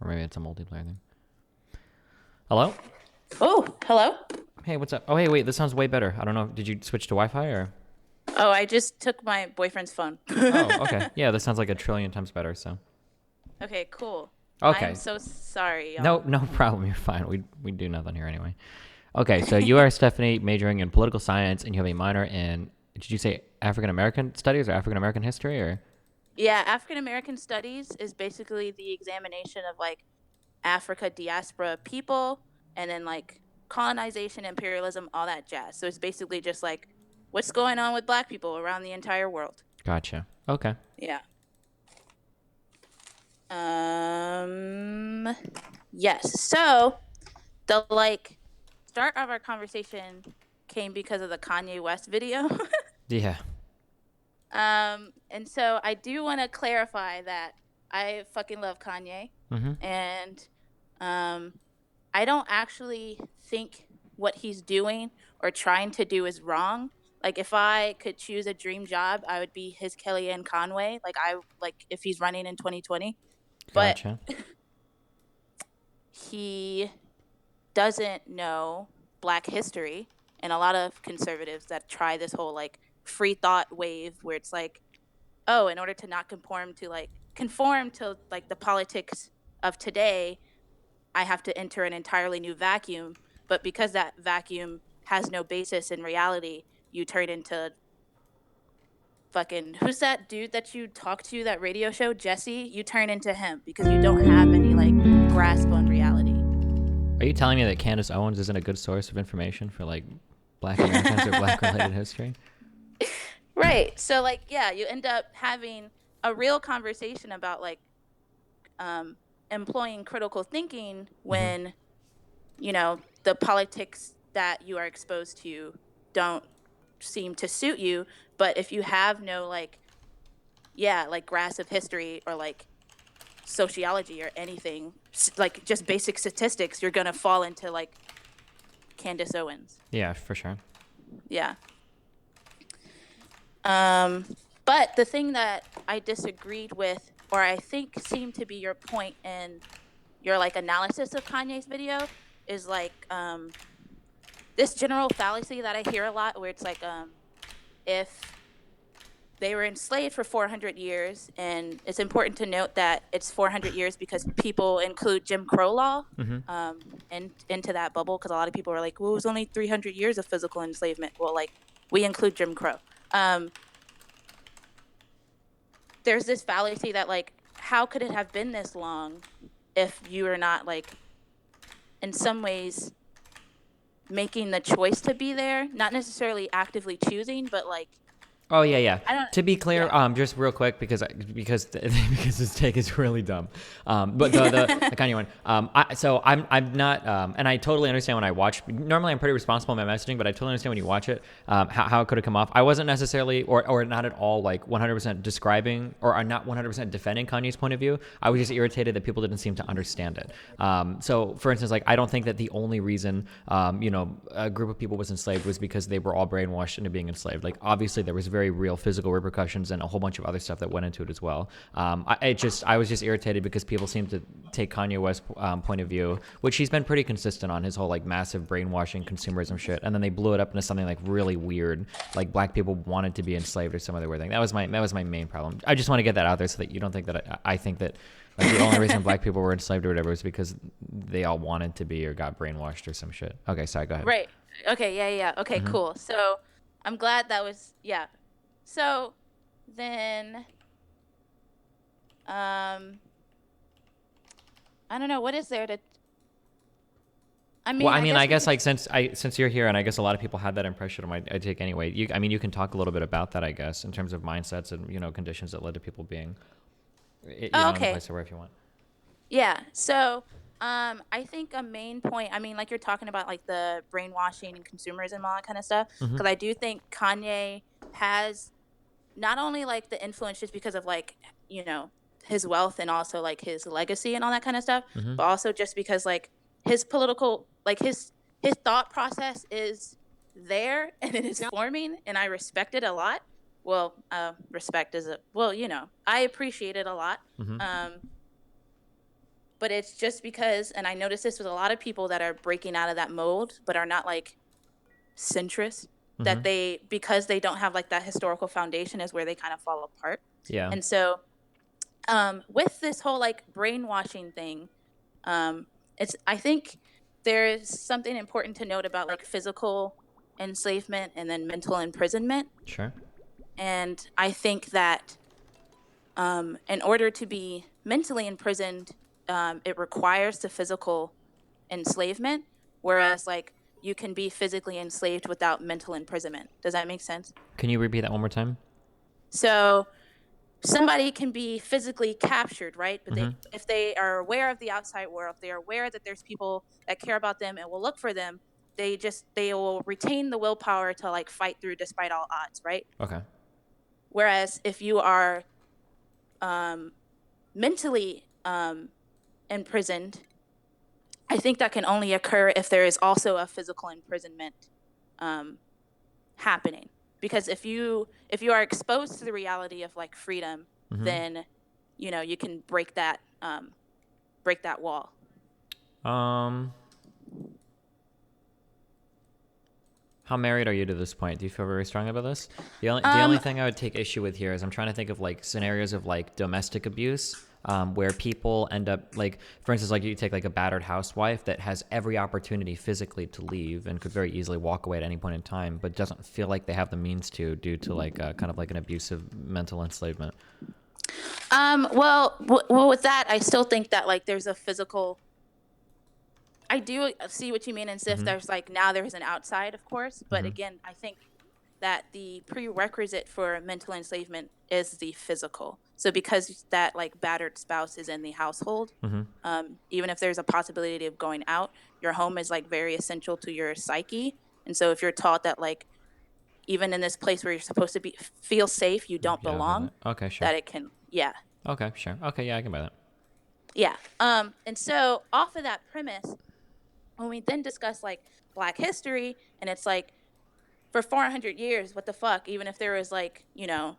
Or maybe it's a multiplayer thing. Hello? Oh, hello. Hey, what's up? Oh, hey, wait, this sounds way better. I don't know. Did you switch to Wi-Fi or? Oh, I just took my boyfriend's phone. Oh, okay. Yeah, this sounds like a trillion times better. So. Okay, cool. I am Okay. so sorry, No, y'all. no problem. You're fine. We do nothing here anyway. Okay, so you are Stephanie, majoring in political science, and you have a minor in. Did you say African American studies or African American history or? Yeah, African American studies is basically the examination of like Africa diaspora people and then like colonization, imperialism, all that jazz. So it's basically just like what's going on with black people around the entire world. Gotcha. Okay. Yeah. Um yes. So the like start of our conversation came because of the Kanye West video. Yeah. And so I do want to clarify that I fucking love Kanye, Mm-hmm. and um, I don't actually think what he's doing or trying to do is wrong. Like if I could choose a dream job, I would be his Kellyanne Conway. Like if he's running in 2020, but Gotcha. he doesn't know Black history, and a lot of conservatives that try this whole like free thought wave where it's like, oh, in order to not conform to like the politics of today, I have to enter an entirely new vacuum. But because that vacuum has no basis in reality, you turn into fucking who's that dude that you talk to, that radio show, Jesse? You turn into him because you don't have any like grasp on reality. Are you telling me that Candace Owens isn't a good source of information for like Black Americans or Black related history? Right. So like yeah, you end up having a real conversation about like um employing critical thinking Mm-hmm. when the politics that you are exposed to don't seem to suit you. But if you have no like grasp of history or like sociology or anything, like just basic statistics, you're gonna fall into like Candace Owens. Yeah, for sure. Yeah. Um, but the thing that I disagreed with, or I think seemed to be your point in your like analysis of Kanye's video, is like this general fallacy that I hear a lot, where it's like if they were enslaved for 400 years, and it's important to note that it's 400 years because people include Jim Crow law Mm-hmm. into that bubble, because a lot of people are like, well, it was only 300 years of physical enslavement. Well, like, we include Jim Crow. Um, there's this fallacy that, like, how could it have been this long if you are not, like, in some ways making the choice to be there? Not necessarily actively choosing, but, like, Oh yeah, yeah. I don't, To be clear, yeah. just real quick because because this take is really dumb. But the Kanye one. I'm not, and I totally understand when I watch. Normally, I'm pretty responsible in my messaging, but I totally understand when you watch it, how it could have come off. I wasn't necessarily or not at all like 100% describing or not 100% defending Kanye's point of view. I was just irritated that people didn't seem to understand it. So for instance, like I don't think that the only reason a group of people was enslaved was because they were all brainwashed into being enslaved. Like obviously there was very real physical repercussions and a whole bunch of other stuff that went into it as well. I was just irritated because people seem to take Kanye West's point of view, which he's been pretty consistent on, his whole like massive brainwashing consumerism shit, and then they blew it up into something like really weird, like black people wanted to be enslaved or some other weird thing. That was my main problem. I just want to get that out there so that you don't think that I think that like the only reason black people were enslaved or whatever was because they all wanted to be or got brainwashed or some shit. Okay, sorry, go ahead. Right. Okay, yeah, yeah. Okay, Mm-hmm. cool. So I'm glad that was, yeah. So then um I don't know, what is there to, I Well, mean, I I mean, guess I we guess could. like since you're here, and I guess a lot of people had that impression of I take anyway. I mean, you can talk a little bit about that, I guess, in terms of mindsets and conditions that led to people being, Oh, in the okay. place they were if you want. Yeah. So I think a main point, I mean, like you're talking about like the brainwashing and consumerism and all that kind of stuff, Mm-hmm. because I do think Kanye has not only like the influence just because of like, you know, his wealth and also like his legacy and all that kind of stuff, Mm-hmm. but also just because like his political, like his thought process is there and it is forming, and I respect it a lot. Well, respect is a, well, I appreciate it a lot. Mm-hmm. Um, but it's just because, and I noticed this with a lot of people that are breaking out of that mold, but are not like centrist, Mm-hmm. that they, because they don't have like that historical foundation, is where they kind of fall apart. Yeah. And so, with this whole like brainwashing thing, um, it's, I think there is something important to note about like physical enslavement and then mental imprisonment. Sure. And I think that, in order to be mentally imprisoned, it requires the physical enslavement, whereas like you can be physically enslaved without mental imprisonment. Does that make sense? Can you repeat that one more time? So somebody can be physically captured, right? But Mm-hmm. they, if they are aware of the outside world, if they are aware that there's people that care about them and will look for them, they will retain the willpower to like fight through despite all odds, right? Okay. Whereas if you are, um, mentally, imprisoned, I think that can only occur if there is also a physical imprisonment, um, happening. Because if you are exposed to the reality of like freedom, Mm-hmm. then you can break that wall. Um, how married are you to this point? Do you feel very strong about this? The only Um, thing I would take issue with here is I'm trying to think of like scenarios of like domestic abuse, where people end up like, for instance, like you take like a battered housewife that has every opportunity physically to leave and could very easily walk away at any point in time, but doesn't feel like they have the means to due to like kind of like an abusive mental enslavement. well, with that, I still think that like there's a physical. I do see what you mean, and if Mm-hmm. there's like now there's an outside, of course, but Mm-hmm. again, I think that the prerequisite for mental enslavement is the physical. So because that like battered spouse is in the household, Mm-hmm. even if there's a possibility of going out, your home is like very essential to your psyche. And so if you're taught that like even in this place where you're supposed to be feel safe, you don't Yeah. Hold belong, on. Okay. Sure. that it can, yeah, Okay. Sure. Okay. Yeah, I can buy that. yeah. And so off of that premise, when we then discuss like Black history, and it's like for 400 years, what the fuck? Even if there was like,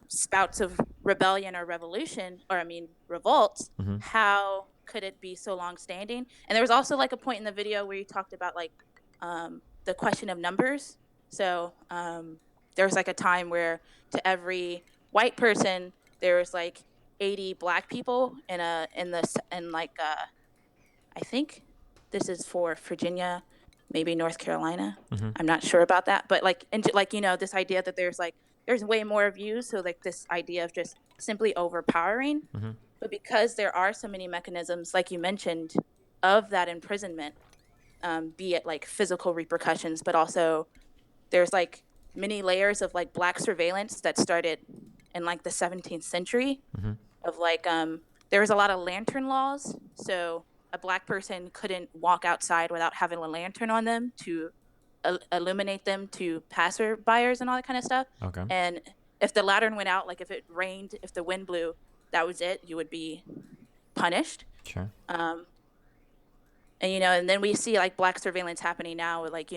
spouts of rebellion or revolution, or I mean, revolts, Mm-hmm. how could it be so long standing? And there was also like a point in the video where you talked about like, the question of numbers. So, there was like a time where to every white person, there was like 80 Black people in like, I think this is for Virginia, maybe North Carolina. Mm-hmm. I'm not sure about that, but like, and like, this idea that there's way more of you. So like this idea of just simply overpowering. Mm-hmm. But because there are so many mechanisms, like you mentioned, of that imprisonment, be it like physical repercussions, but also there's like many layers of like Black surveillance that started in like the 17th century, Mm-hmm. of like, there was a lot of lantern laws. So a Black person couldn't walk outside without having a lantern on them to illuminate them to passerbyers and all that kind of stuff. Okay. And if the lantern went out, like if it rained, if the wind blew, that was it. You would be punished. Sure. Um, and then we see like Black surveillance happening now with like,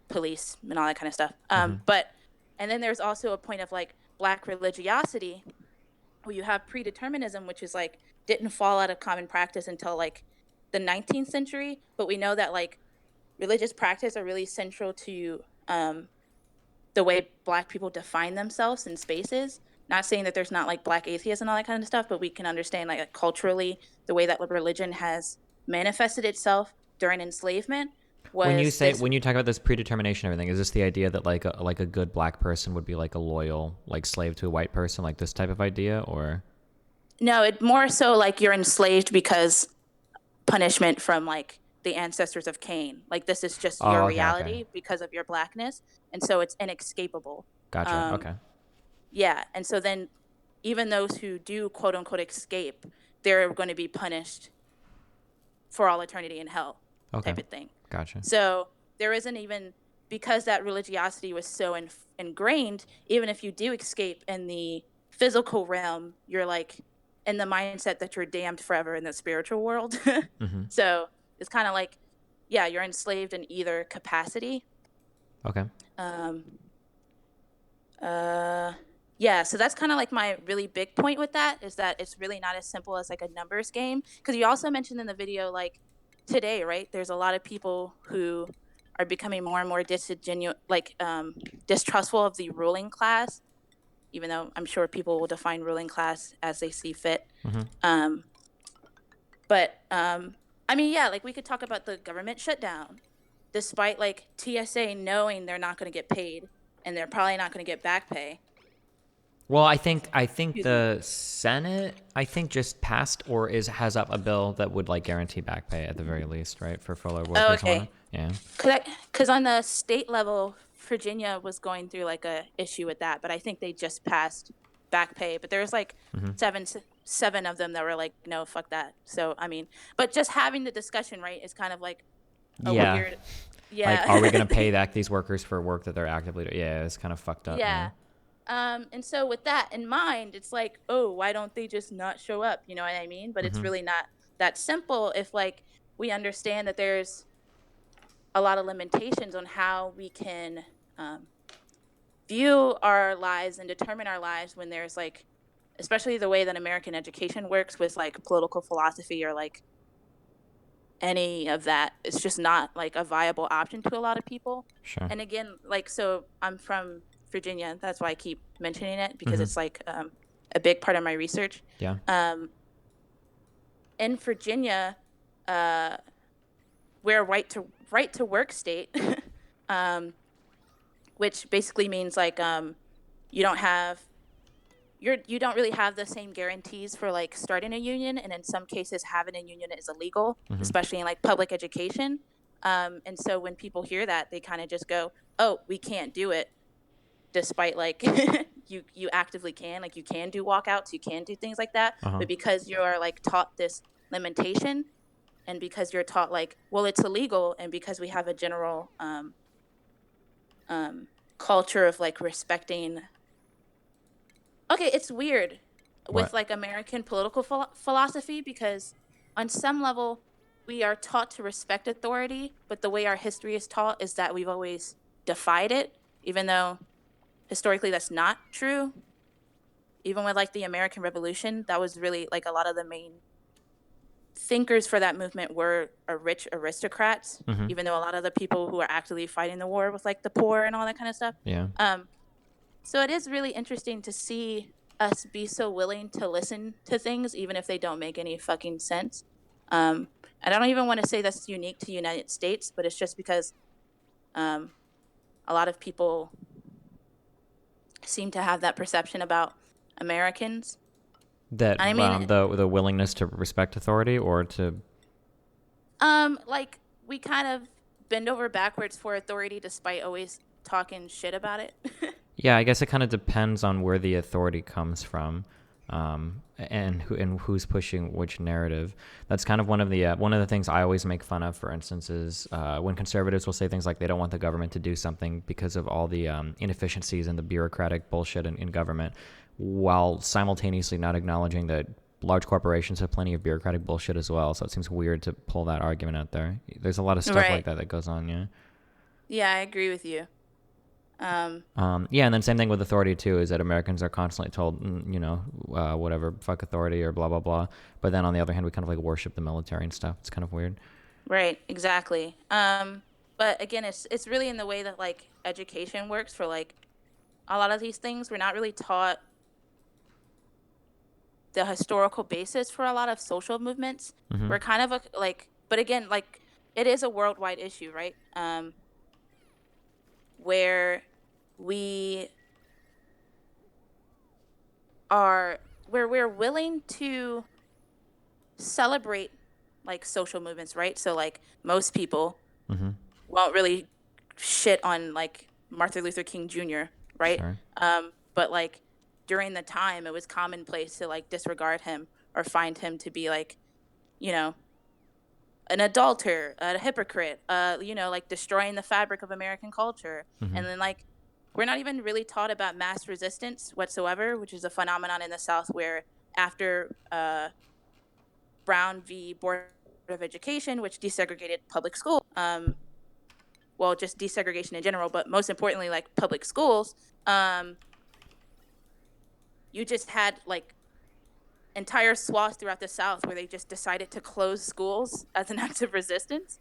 police and all that kind of stuff. Mm-hmm. And then there's also a point of like Black religiosity, where you have predeterminism, which is like didn't fall out of common practice until like the 19th century. But we know that like religious practice are really central to, the way Black people define themselves in spaces. Not saying that there's not like Black atheists and all that kind of stuff, but we can understand like culturally the way that religion has manifested itself during enslavement was this. When you talk about this predetermination and everything, is this the idea that like a good Black person would be like a loyal like slave to a white person, like this type of idea, or? No, it more so like you're enslaved because punishment from like the ancestors of Cain. Like this is just your Oh, okay, okay, reality because of your Blackness, and so it's inescapable. gotcha. Um, Okay, yeah, and so then even those who do quote unquote escape, they're going to be punished for all eternity in hell, okay, type of thing. gotcha. So there isn't even, because that religiosity was so ingrained. Even if you do escape in the physical realm, you're like in the mindset that you're damned forever in the spiritual world. Mm-hmm. So it's kind of like, yeah, you're enslaved in either capacity. Okay. Um, uh, Yeah, so that's kind of like my really big point with that, is that it's really not as simple as like a numbers game. Because you also mentioned in the video, like today, right? There's a lot of people who are becoming more and more distrustful of the ruling class, even though I'm sure people will define ruling class as they see fit. Hmm. Um, but I mean, yeah, like we could talk about the government shutdown, despite like TSA knowing they're not going to get paid and they're probably not going to get back pay. Well, I think Excuse me. the Senate just passed or is has up a bill that would like guarantee back pay at the very least, right, for furloughed Oh, workers and whatnot. okay. Yeah. Because on the state level, Virginia was going through like a issue with that, but I think they just passed back pay. But there was like Hmm. seven of them that were like, no, fuck that. So I mean, but just having the discussion, right, is kind of like a Yeah. weird, Like, are we gonna yeah, pay back these workers for work that they're actively doing? Yeah, it's kind of fucked up. Yeah. yeah. And so with that in mind, it's like, oh, why don't they just not show up? You know what I mean? But it's Hmm. really not that simple if like we understand that there's a lot of limitations on how we can um, view our lives and determine our lives when there's like, especially the way that American education works with like political philosophy or like any of that, it's just not like a viable option to a lot of people. Sure. And again, like, so I'm from Virginia. That's why I keep mentioning it, because Hmm. it's like a big part of my research. Yeah. Um, in Virginia, uh, we're a right to work state, um, which basically means like you don't have you don't really have the same guarantees for like starting a union, and in some cases having a union is illegal, Hmm. especially in like public education. And so when people hear that, they kind of just go, oh, we can't do it, despite like you actively can, like you can do walkouts, you can do things like that, Uh huh. but because you are like taught this limitation, and because you're taught like, well, it's illegal, and because we have a general um, culture of like respecting. Okay, it's weird with What? like American political philosophy, because on some level we are taught to respect authority, but the way our history is taught is that we've always defied it, even though historically that's not true. Even with like the American Revolution, that was really like a lot of the main thinkers for that movement were rich aristocrats, Hmm. even though a lot of the people who are actively fighting the war with like the poor and all that kind of stuff. Yeah. Um, So it is really interesting to see us be so willing to listen to things, even if they don't make any fucking sense. And I don't even want to say that's unique to the United States, but it's just because um, a lot of people seem to have that perception about Americans. That I mean, the willingness to respect authority or to. like we kind of bend over backwards for authority despite always talking shit about it. Yeah, I guess it kind of depends on where the authority comes from, and who's pushing which narrative. That's kind of one of the things I always make fun of. For instance, is when conservatives will say things like they don't want the government to do something because of all the inefficiencies and the bureaucratic bullshit in government, while simultaneously not acknowledging that large corporations have plenty of bureaucratic bullshit as well. So it seems weird to pull that argument out there. There's a lot of stuff like Right. that goes on. Yeah. Yeah, I agree with you. Um, Yeah, and then same thing with authority too. Is that Americans are constantly told, whatever, fuck authority or blah blah blah. But then on the other hand, we kind of like worship the military and stuff. It's kind of weird. Right, exactly. But again, it's really in the way that like education works for like a lot of these things. We're not really taught the historical basis for a lot of social movements. Hmm. We're kind of but again, like it is a worldwide issue, right? Where we are, where we're willing to celebrate like social movements, right? So like most people Hmm. won't really shit on like Martin Luther King Jr., right? Sure. But like during the time, it was commonplace to like disregard him or find him to be like, you know, an adulterer, a hypocrite, like destroying the fabric of American culture. Hmm. And then like we're not even really taught about mass resistance whatsoever, which is a phenomenon in the South where after Brown v. Board of Education, which desegregated public school, well, just desegregation in general, but most importantly, like public schools, um, you just had like entire swaths throughout the South where they just decided to close schools as an act of resistance.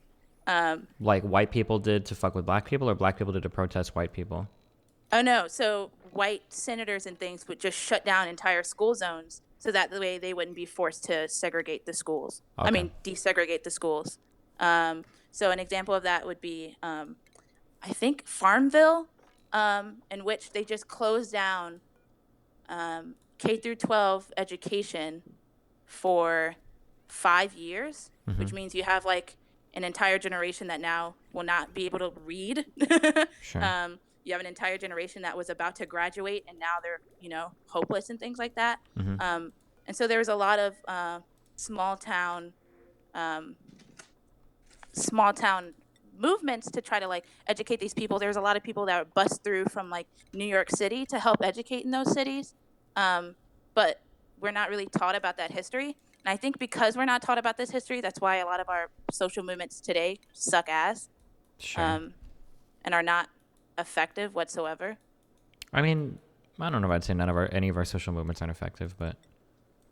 Like white people did to fuck with black people, or black people did to protest white people? Oh no, so white senators and things would just shut down entire school zones so that the way they wouldn't be forced to segregate the schools. I Okay. mean, desegregate the schools. So an example of that would be, I think, Farmville, in which they just closed down K through 12 education for 5 years, Mm-hmm. which means you have like an entire generation that now will not be able to read. Sure. You have an entire generation that was about to graduate and now they're, hopeless and things like that. Mm-hmm. And so there's a lot of small town, um, small town movements to try to like educate these people. There's a lot of people that bust through from like New York City to help educate in those cities. But we're not really taught about that history. And I think because we're not taught about this history, that's why a lot of our social movements today suck ass, Sure. um, and are not effective whatsoever. I mean, I don't know if I'd say any of our social movements aren't effective, but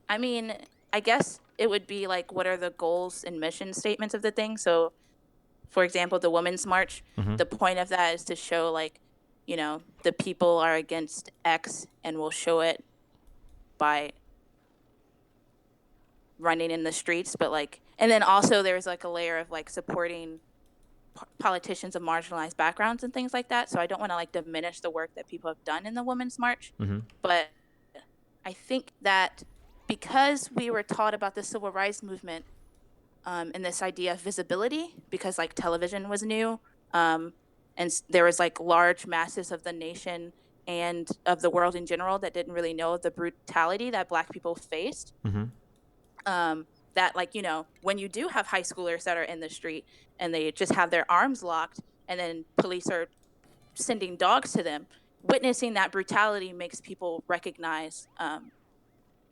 I mean, I guess it would be like, what are the goals and mission statements of the thing? So, for example, the Women's March, mm-hmm. the point of that is to show like, the people are against X and we'll show it by running in the streets. But like, and then also there's like a layer of like supporting politicians of marginalized backgrounds and things like that. So I don't want to like diminish the work that people have done in the Women's March. Mm-hmm. But I think that because we were taught about the civil rights movement, and this idea of visibility, because like television was new, and there was like large masses of the nation and of the world in general that didn't really know the brutality that Black people faced. Mm-hmm. That like, when you do have high schoolers that are in the street and they just have their arms locked and then police are sending dogs to them, witnessing that brutality makes people recognize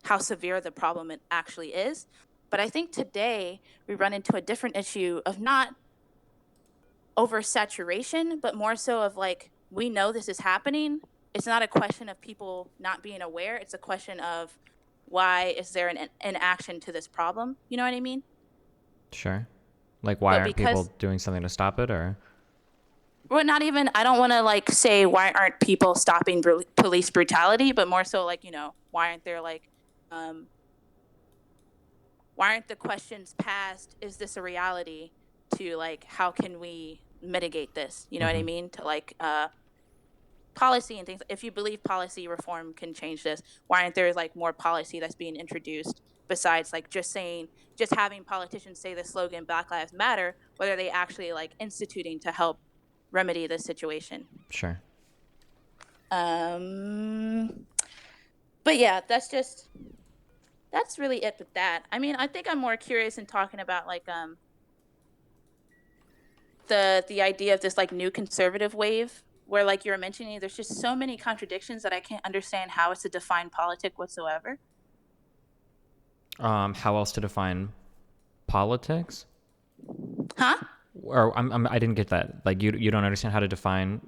how severe the problem it actually is. But I think today we run into a different issue of not oversaturation, but more so of like, we know this is happening. It's not a question of people not being aware. It's a question of, why is there an inaction to this problem? You know what I mean? Sure. Like, why But aren't people because, doing something to stop it, or? well, not even, I don't want to like say, why aren't people stopping police brutality, but more so like, why aren't there like, why aren't the questions passed, is this a reality, to like, how can we mitigate this? You know what I Mm-hmm. mean? To like, policy and things. If you believe policy reform can change this, why aren't there like more policy that's being introduced besides like just having politicians say the slogan Black Lives Matter, whether they actually like instituting to help remedy the situation? Sure. But yeah, that's really it with that. I mean, I think I'm more curious in talking about like the idea of this like new conservative wave, where like you were mentioning, there's just so many contradictions that I can't understand how it's a defined politic whatsoever. How else to define politics? Huh? Or I didn't get that. Like, you don't understand how to define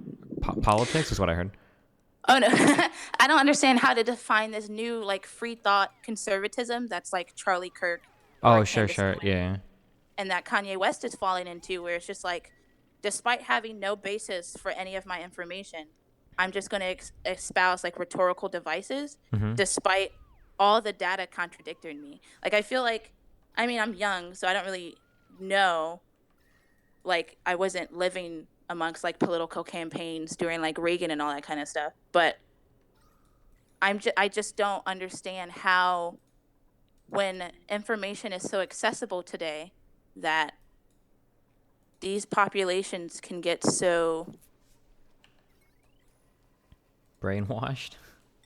politics, is what I heard. Oh no. I don't understand how to define this new like free thought conservatism that's like Charlie Kirk, Oh, Lauren sure, Candace sure, Owens, yeah. and that Kanye West is falling into, where it's just like, despite having no basis for any of my information, I'm just going to espouse like rhetorical devices, Mm-hmm. despite all the data contradicting me. Like, I feel like, I mean, I'm young, so I don't really know. Like, I wasn't living amongst like political campaigns during like Reagan and all that kind of stuff. But I just don't understand how, when information is so accessible today, that these populations can get so, Brainwashed.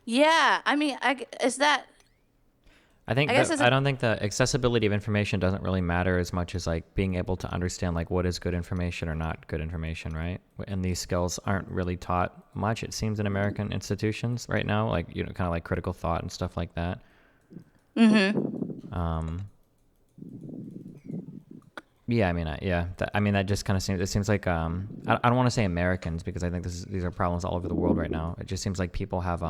yeah, I mean, is that, I think I guess that is I it, don't think the accessibility of information doesn't really matter as much as like being able to understand like what is good information or not good information, right? And these skills aren't really taught much, it seems, in American institutions right now, like, kind of like critical thought and stuff like that. mm-hmm. Yeah, I mean, that just kind of seems. It seems like I don't want to say Americans, because I think these are problems all over the world right now. It just seems like people have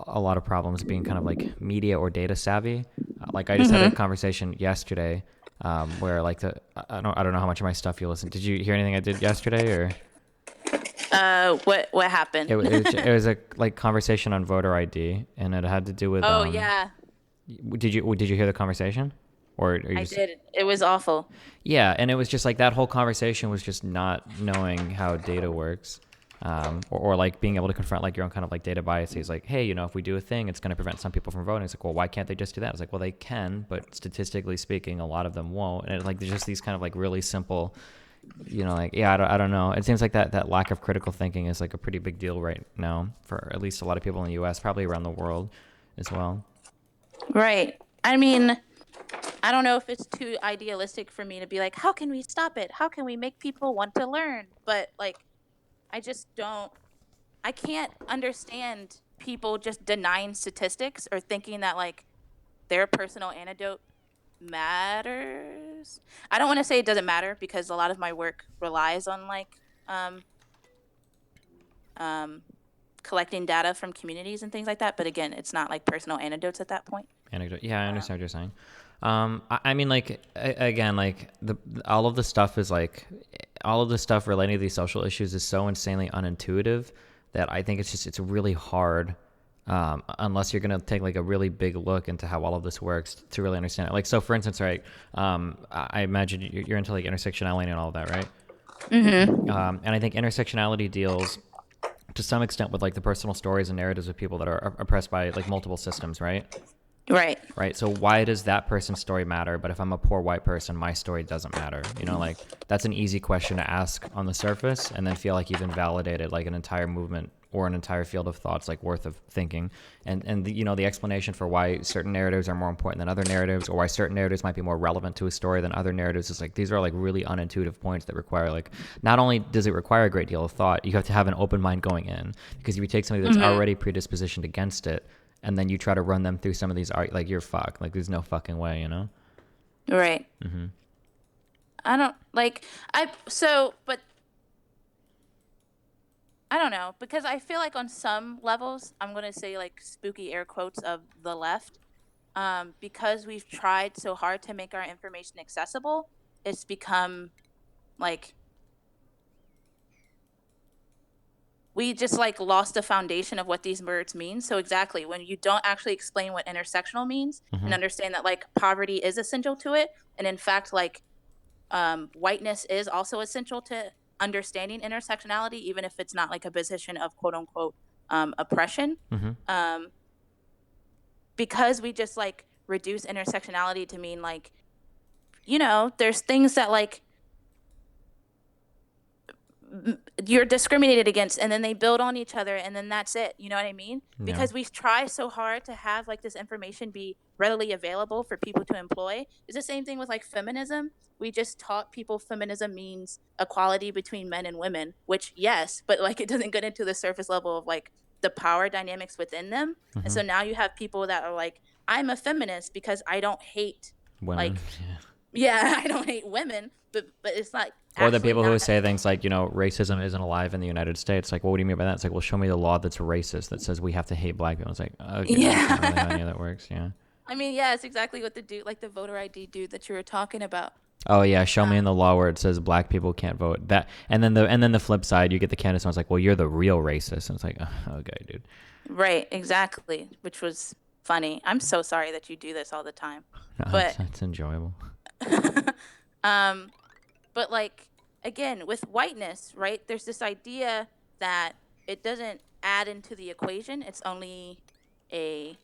a lot of problems being kind of like media or data savvy. Like I just had a Mm-hmm. conversation yesterday where like I don't know how much of my stuff you listen. Did you hear anything I did yesterday or? What happened? It was a like conversation on voter ID, and it had to do with Oh yeah, did you hear the conversation, or are you I just did. It was awful. yeah? And it was just like that whole conversation was just not knowing how data works, or like being able to confront like your own kind of like data biases. Like, hey, you know, if we do a thing, it's going to prevent some people from voting. It's like, well, why can't they just do that? It's like, well, they can, but statistically speaking, a lot of them won't. And like, there's just these kind of like really simple, you know, like, yeah, I don't know. It seems like that lack of critical thinking is like a pretty big deal right now for at least a lot of people in the U.S., probably around the world as well. Right. I mean, I don't know if it's too idealistic for me to be like, how can we stop it? How can we make people want to learn? But like, I just don't. I can't understand people just denying statistics or thinking that like their personal anecdote matters. I don't want to say it doesn't matter because a lot of my work relies on like um um collecting data from communities and things like that, but again, it's not like personal anecdotes at that point. Anecdote. Yeah, I Um, understand what you're saying. I mean, like, again, like all of the stuff is like, all of the stuff relating to these social issues is so insanely unintuitive that I think it's really hard, unless you're gonna take like a really big look into how all of this works to really understand it. Like, so for instance, right? I imagine you're into like intersectionality and all of that, right? mm-hmm. And I think intersectionality deals to some extent with like the personal stories and narratives of people that are oppressed by like multiple systems, right? Right. Right. So why does that person's story matter? But if I'm a poor white person, my story doesn't matter. You know, like that's an easy question to ask on the surface and then feel like you've invalidated like an entire movement or an entire field of thoughts like worth of thinking. And the, you know, the explanation for why certain narratives are more important than other narratives or why certain narratives might be more relevant to a story than other narratives is like these are like really unintuitive points that require like not only does it require a great deal of thought, you have to have an open mind going in because if you take somebody that's Mm-hmm. already predispositioned against it and then you try to run them through some of these art like you're fucked, like there's no fucking way, you know. Right. Mm-hmm. I don't like but I don't know because I feel like on some levels I'm going to say like spooky air quotes of the left because we've tried so hard to make our information accessible, it's become like we just like lost the foundation of what these words mean. So exactly, when you don't actually explain what intersectional means Mm-hmm. and understand that like poverty is essential to it, and in fact like whiteness is also essential to understanding intersectionality, even if it's not like a position of quote unquote oppression. Mm-hmm. Um, because we just like reduce intersectionality to mean like, you know, there's things that like you're discriminated against and then they build on each other and then that's it, you know what I mean? Yeah. Because we try so hard to have like this information be readily available for people to employ. It's the same thing with like feminism. We just taught people feminism means equality between men and women, which yes, but like it doesn't get into the surface level of like the power dynamics within them. And Mm-hmm. so now you have people that are like, I'm a feminist because I don't hate Women. like Yeah. yeah, I don't hate women, but it's like Or the actually people who not. say things like, you know, racism isn't alive in the United States. Like, well, what do you mean by that? It's like, well, show me the law that's racist that says we have to hate black people. It's like, okay, that's not really how any Yeah. of that works. Yeah. I mean, yeah, it's exactly what the dude, like the voter ID dude that you were talking about. Oh yeah, show me in Um, the law where it says black people can't vote. That and then the flip side, you get the candidate who's like, well, you're the real racist. And it's like, okay, dude. right, exactly, which was funny. I'm so sorry that you do this all the time. No, But it's enjoyable. um but like again, with whiteness, right? There's this idea that it doesn't add into the equation. A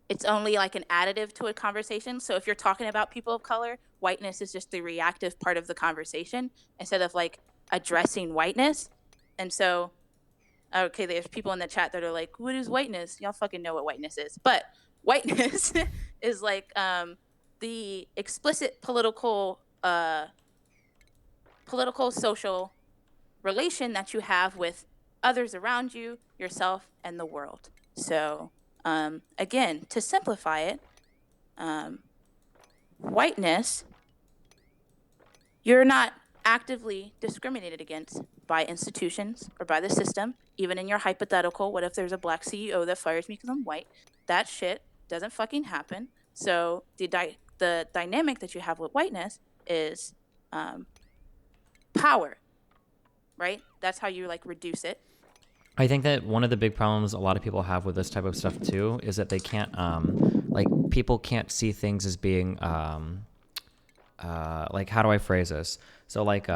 it's only like an additive to a conversation. So if you're talking about people of color, whiteness is just the reactive part of the conversation instead of like addressing whiteness. And so, okay, there's people in the chat that are like, "What is whiteness?" Y'all fucking know what whiteness is. But whiteness is like the explicit political social relation that you have with others around you, yourself, and the world. So, again, to simplify it, um, whiteness, you're not. actively discriminated against by institutions or by the system. Even in your hypothetical, what if there's a black CEO that fires me because I'm white? That shit doesn't fucking happen. So the dynamic that you have with whiteness is um, power, right? That's how you like reduce it. I think that one of the big problems a lot of people have with this type of stuff too is that they can't, like, people can't see things as being, like, how do I phrase this? So, like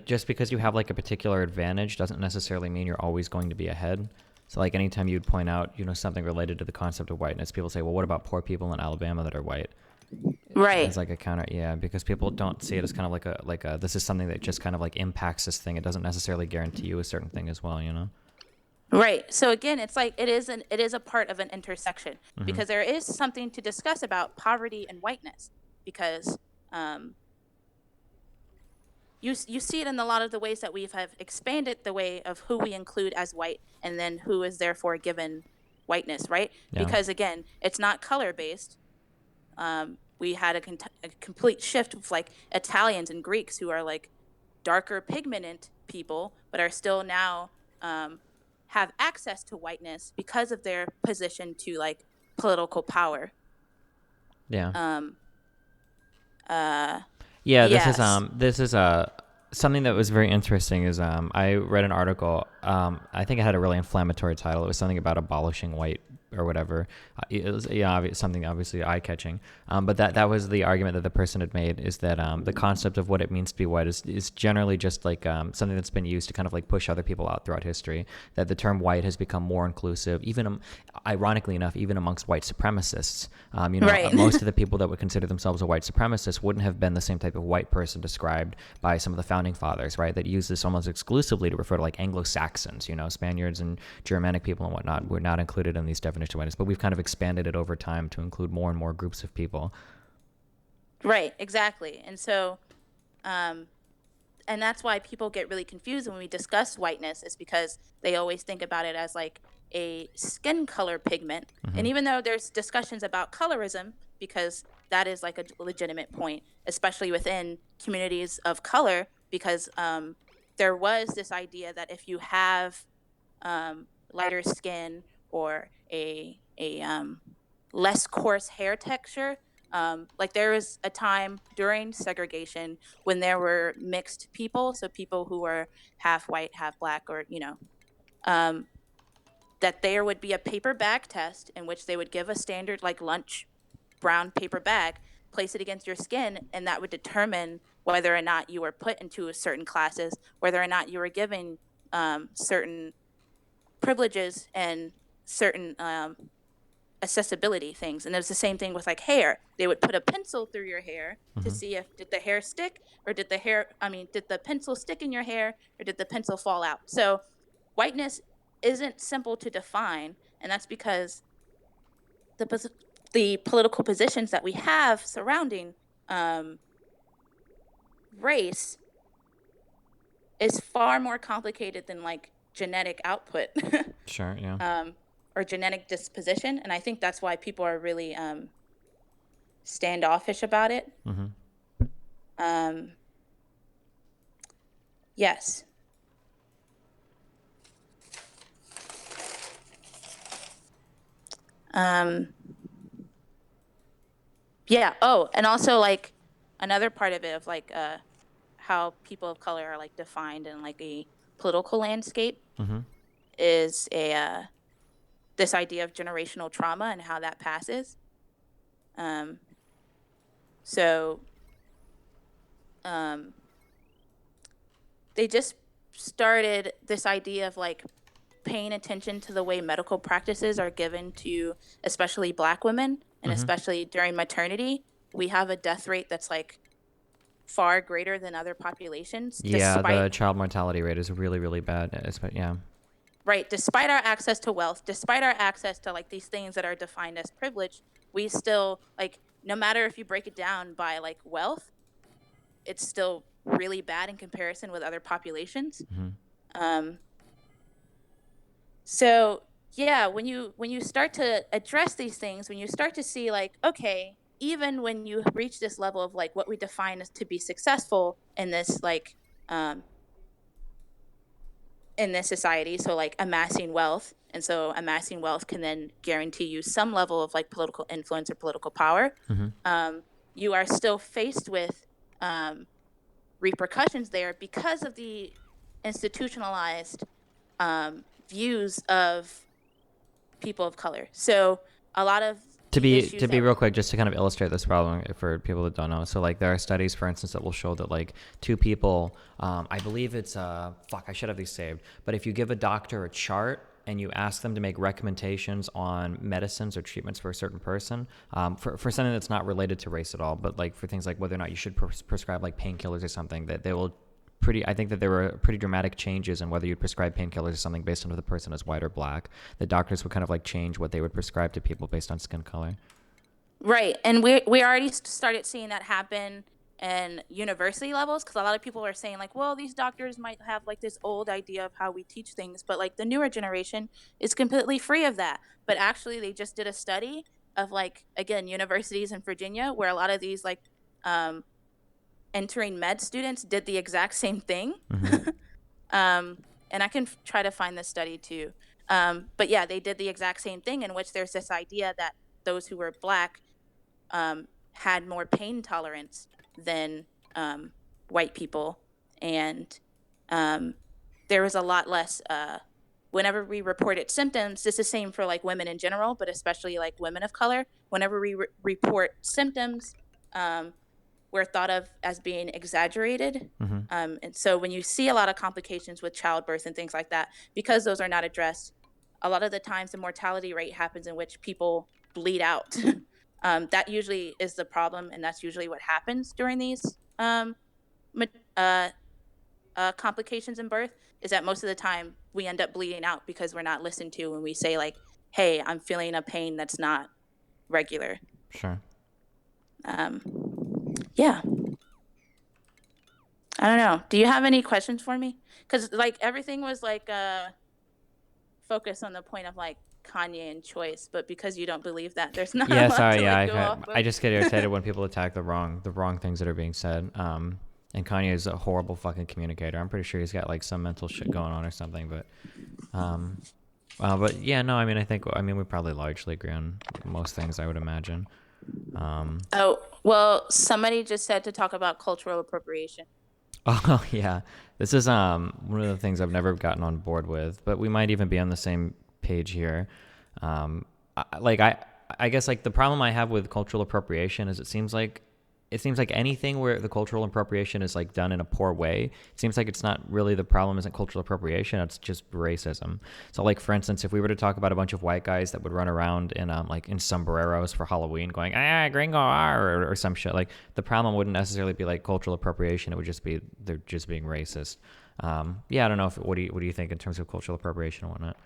just because you have like a particular advantage doesn't necessarily mean you're always going to be ahead. So, like, anytime you'd point out, something related to the concept of whiteness, people say, well, what about poor people in Alabama that are white? Right. As like a counter, yeah, because people don't see it as kind of like a this is something that just kind of like impacts this thing. It doesn't necessarily guarantee you a certain thing as well. Right. So again, it's like it is a part of an intersection Mm-hmm. because there is something to discuss about poverty and whiteness because um, you see it in a lot of the ways that we have expanded the way of who we include as white and then who is therefore given whiteness, right? Yeah. Because again, it's not color based. We had a complete shift of like Italians and Greeks who are like darker pigmented people, but are still now um, have access to whiteness because of their position to like political power. Yeah. Um, uh, Yeah, yes. this is something that was very interesting is I read an article. I think it had a really inflammatory title. It was something about abolishing white or whatever. It was, yeah, something obviously eye catching. But that was the argument that the person had made, is that the concept of what it means to be white is generally just like something that's been used to kind of like push other people out throughout history. That the term white has become more inclusive, even ironically enough, even amongst white supremacists. Right. Most of the people that would consider themselves a white supremacist wouldn't have been the same type of white person described by some of the founding fathers, right? That use this almost exclusively to refer to like Anglo-Saxons, Spaniards and Germanic people and whatnot. We're not included in these definitions of whiteness, but we've kind of expanded it over time to include more and more groups of people. Right. Exactly. And so, um, and that's why people get really confused when we discuss whiteness, is because they always think about it as like a skin color pigment. Mm-hmm. And even though there's discussions about colorism, because that is like a legitimate point, especially within communities of color, because there was this idea that if you have lighter skin or a less coarse hair texture. Like there was a time during segregation when there were mixed people, so people who were half white, half black, or um, that there would be a paper bag test in which they would give a standard like lunch brown paper bag, place it against your skin, and that would determine whether or not you were put into certain classes, whether or not you were given certain privileges and certain accessibility things. And it was the same thing with like hair. They would put a pencil through your hair to Mm-hmm. see if did the hair stick or did the pencil stick in your hair or did the pencil fall out. So whiteness isn't simple to define, and that's because the the political positions that we have surrounding um, race is far more complicated than like genetic output. Sure. Yeah. um, or genetic disposition, and I think that's why people are really standoffish about it. Mm-hmm. Um, yes. Um, yeah. Oh, and also like another part of it of like how people of color are like defined in like a political landscape Mm-hmm. is a this idea of generational trauma and how that passes. Um, so um, they just started this idea of like paying attention to the way medical practices are given to especially black women, and Mm-hmm. especially during maternity we have a death rate that's like far greater than other populations Yeah, despite the child mortality rate is really, really bad. Yeah. right, despite our access to wealth, despite our access to like these things that are defined as privilege. We still like, no matter if you break it down by like wealth, it's still really bad in comparison with other populations. Mm-hmm. um So yeah, when you start to address these things, when you start to see like, okay, even when you reach this level of like what we define as to be successful in this like in this society, so like amassing wealth, and so amassing wealth can then guarantee you some level of like political influence or political power. Mm-hmm. um, you are still faced with um, repercussions there because of the institutionalized views of people of color. So a lot of To the be issues that real quick, just to kind of illustrate this problem for people that don't know. So like there are studies, for instance, that will show that like two people, I believe it's fuck, I should have these saved. But if you give a doctor a chart and you ask them to make recommendations on medicines or treatments for a certain person, for something that's not related to race at all, but like for things like whether or not you should prescribe like painkillers or something, that they will I think that there were pretty dramatic changes in whether you'd prescribe painkillers or something based on if the person is white or black. The doctors would kind of like change what they would prescribe to people based on skin color. right, and we already started seeing that happen in university levels, because a lot of people are saying like, well, these doctors might have like this old idea of how we teach things, but like the newer generation is completely free of that. But actually they just did a study of like, again, universities in Virginia where a lot of these like um, entering med students did the exact same thing. Mm-hmm. um, and I can try to find this study too. But yeah, they did the exact same thing, in which there's this idea that those who were black had more pain tolerance than white people, and um, there was a lot less. Whenever we reported symptoms, this is the same for like women in general, but especially like women of color. Whenever we report symptoms, um, we're thought of as being exaggerated. Mm-hmm. And so when you see a lot of complications with childbirth and things like that, because those are not addressed, a lot of the times the mortality rate happens in which people bleed out. That usually is the problem, and that's usually what happens during these uh, complications in birth, is that most of the time we end up bleeding out because we're not listened to when we say like, hey, I'm feeling a pain that's not regular. Sure. Yeah. I don't know. Do you have any questions for me? Because like everything was like focused on the point of like Kanye and choice, but because you don't believe that, there's not a Yeah, lot sorry. to Yeah, like go off I of. just get irritated when people attack the wrong things that are being said. And Kanye is a horrible fucking communicator. I'm pretty sure he's got like some mental shit going on or something. But yeah, no. I mean, we probably largely agree on most things, I would imagine. Oh, well, somebody just said to talk about cultural appropriation. Oh yeah, this is one of the things I've never gotten on board with, but we might even be on the same page here. Um, I guess like the problem I have with cultural appropriation is it seems like anything where the cultural appropriation is like done in a poor way, it seems like it's not really the problem isn't cultural appropriation, it's just racism. So like for instance, if we were to talk about a bunch of white guys that would run around in like in sombreros for Halloween going gringo or some shit, like the problem wouldn't necessarily be like cultural appropriation, it would just be they're just being racist. Yeah, I don't know what do you think in terms of cultural appropriation and whatnot?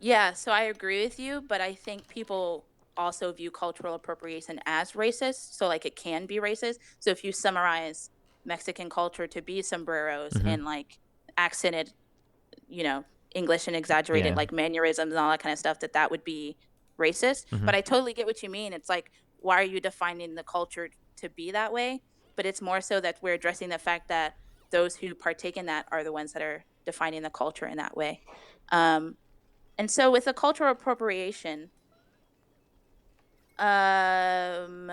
Yeah, so I agree with you, but I think people also view cultural appropriation as racist, so like it can be racist. So if you summarize Mexican culture to be sombreros Mm-hmm. and like accented, you know, English and exaggerated Yeah. like mannerisms and all that kind of stuff, that would be racist. Mm-hmm. But I totally get what you mean. It's like, why are you defining the culture to be that way? But it's more so that we're addressing the fact that those who partake in that are the ones that are defining the culture in that way. Um, and so with the cultural appropriation, um,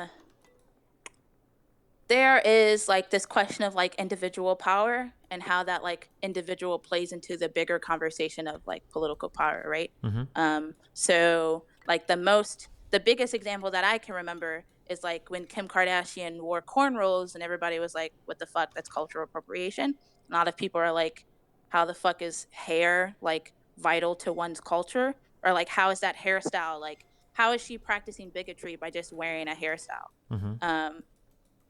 there is like this question of like individual power and how that like individual plays into the bigger conversation of like political power, right? Mm-hmm. So like the biggest example that I can remember is like when Kim Kardashian wore cornrows and everybody was like, what the fuck, that's cultural appropriation. A lot of people are like, how the fuck is hair like vital to one's culture? Or like, how is that hairstyle like, how is she practicing bigotry by just wearing a hairstyle? Mm-hmm. um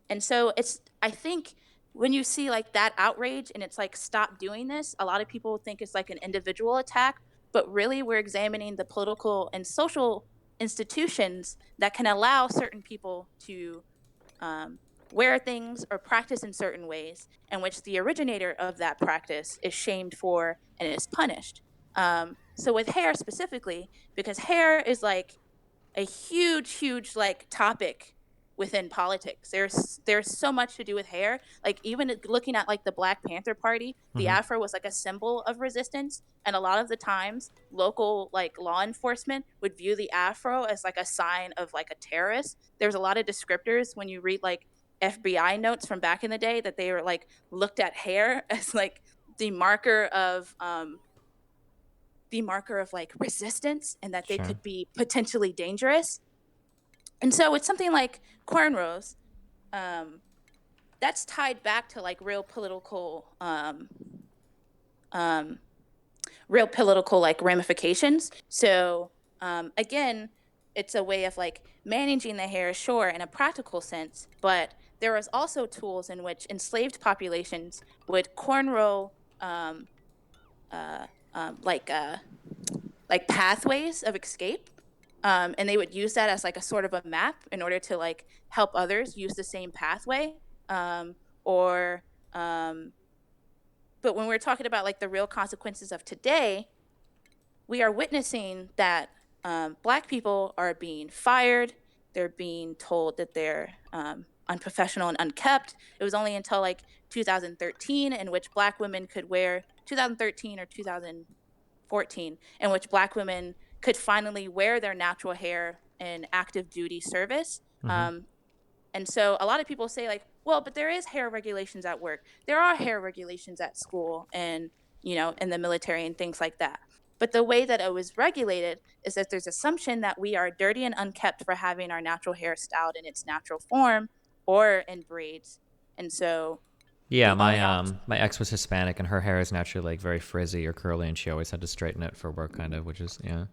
and so I think when you see like that outrage and it's like, stop doing this, a lot of people think it's like an individual attack, but really we're examining the political and social institutions that can allow certain people to um, wear things or practice in certain ways, in which the originator of that practice is shamed for and is punished. So with hair specifically, because hair is like a huge like topic within politics. There's so much to do with hair. Like even looking at like the Black Panther Party, the Mm-hmm. afro was like a symbol of resistance, and a lot of the times local like law enforcement would view the afro as like a sign of like a terrorist. There's a lot of descriptors when you read like FBI notes from back in the day that they were like looked at hair as like the marker of like resistance, and that they Sure. could be potentially dangerous. And so it's something like cornrows, um, that's tied back to like um, real political like ramifications. So again, it's a way of like managing the hair, sure, in a practical sense, but there was also tools in which enslaved populations would cornrow um, uh, like pathways of escape. And they would use that as like a sort of a map in order to like help others use the same pathway. Um, or, but when we're talking about like the real consequences of today, we are witnessing that Black people are being fired. They're being told that they're unprofessional and unkept. It was only until like 2013 in which Black women could wear 2013 or 2014, in which Black women could finally wear their natural hair in active duty service. Mm-hmm. And so a lot of people say like, well, but there is hair regulations at work. There are hair regulations at school and, in the military and things like that. But the way that it was regulated is that there's assumption that we are dirty and unkept for having our natural hair styled in its natural form or in braids. And so Yeah, the my only option. my ex was Hispanic, and her hair is naturally like very frizzy or curly, and she always had to straighten it for work, kind of, which is yeah.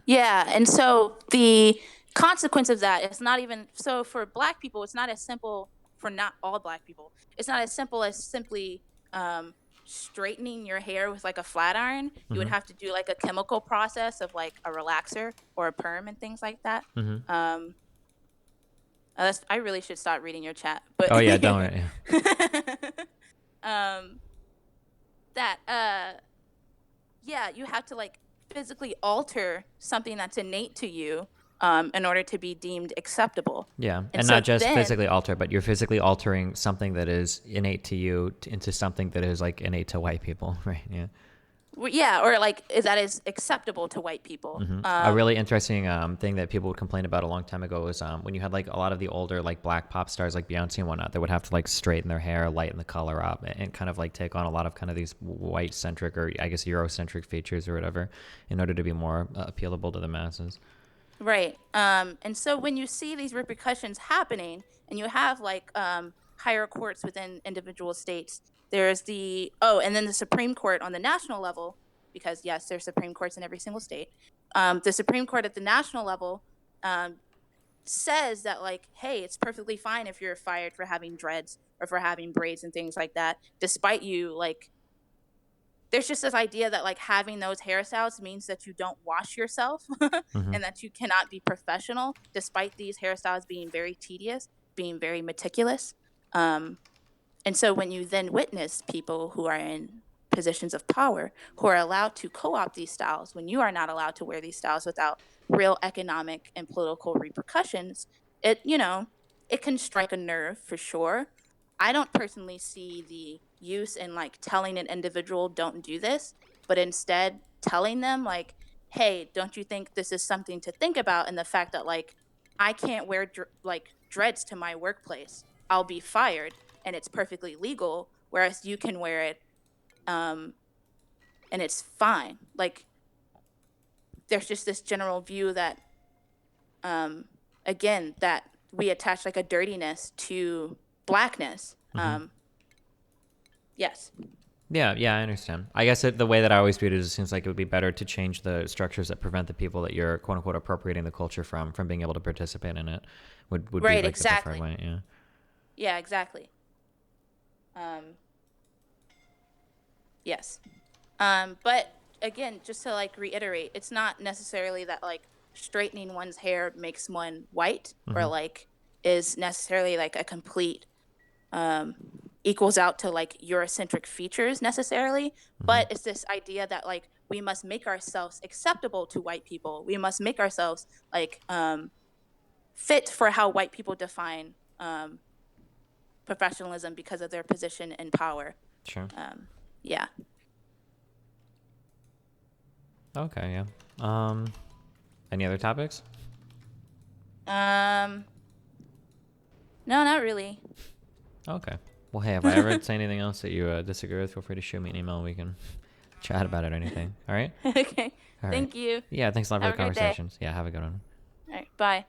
Yeah, and so the consequence of that is not even so for Black people. It's not as simple for not all Black people. It's not as simple as simply um, straightening your hair with like a flat iron. You would Mm-hmm. have to do like a chemical process of like a relaxer or a perm and things like that. Mm-hmm. Um, I really should stop reading your chat, but Oh yeah, don't. Yeah. um, that yeah, you have to like physically alter something that's innate to you in order to be deemed acceptable. Yeah, And and so not just then, physically alter, but you're physically altering something that is innate to you into something that is like innate to white people, right? Yeah. yeah, or like that is acceptable to white people. A really interesting thing that people would complain about a long time ago was when you had like a lot of the older like black pop stars like Beyonce and whatnot, they would have to like straighten their hair, lighten the color up, and kind of like take on a lot of kind of these white centric or I guess Eurocentric features or whatever in order to be more appealable to the masses. Right. And so when you see these repercussions happening and you have like higher courts within individual states, there's and then the Supreme Court on the national level, because yes, there's Supreme Courts in every single state. The Supreme Court at the national level um, says that like, hey, it's perfectly fine if you're fired for having dreads or for having braids and things like that, despite you like there's just this idea that like having those hairstyles means that you don't wash yourself Mm-hmm. and that you cannot be professional despite these hairstyles being very tedious, being very meticulous. Um, and so when you then witness people who are in positions of power who are allowed to co-opt these styles when you are not allowed to wear these styles without real economic and political repercussions, it it can strike a nerve for sure. I don't personally see the use in like telling an individual don't do this, but instead telling them like, hey, don't you think this is something to think about? And the fact that like I can't wear like dreads to my workplace, I'll be fired, and it's perfectly legal, whereas you can wear it um, and it's fine. Like there's just this general view that um, again that we attach like a dirtiness to blackness. Mm-hmm. Yes. Yeah, yeah, I understand. I guess the way that I always viewed it is it seems like it would be better to change the structures that prevent the people that you're quote unquote appropriating the culture from being able to participate in it. Would be Right. like the preferred Exactly. way. Yeah. Yeah. Exactly. Um, yes. But again, just to like reiterate, it's not necessarily that like straightening one's hair makes one white or Mm-hmm. like is necessarily like a complete um, equals out to like Eurocentric features necessarily, Mm-hmm. but it's this idea that like we must make ourselves acceptable to white people. We must make ourselves like fit for how white people define professionalism because of their position and power. Sure. Yeah. Okay. Yeah. Any other topics? No, not really. Okay. Well, hey, if I ever say anything else that you disagree with, feel free to shoot me an email. We can chat about it or anything. All right? Okay. All right. Thank you. Yeah, thanks a lot for Have the a great day. conversations. Yeah, have a good one. All right. Bye.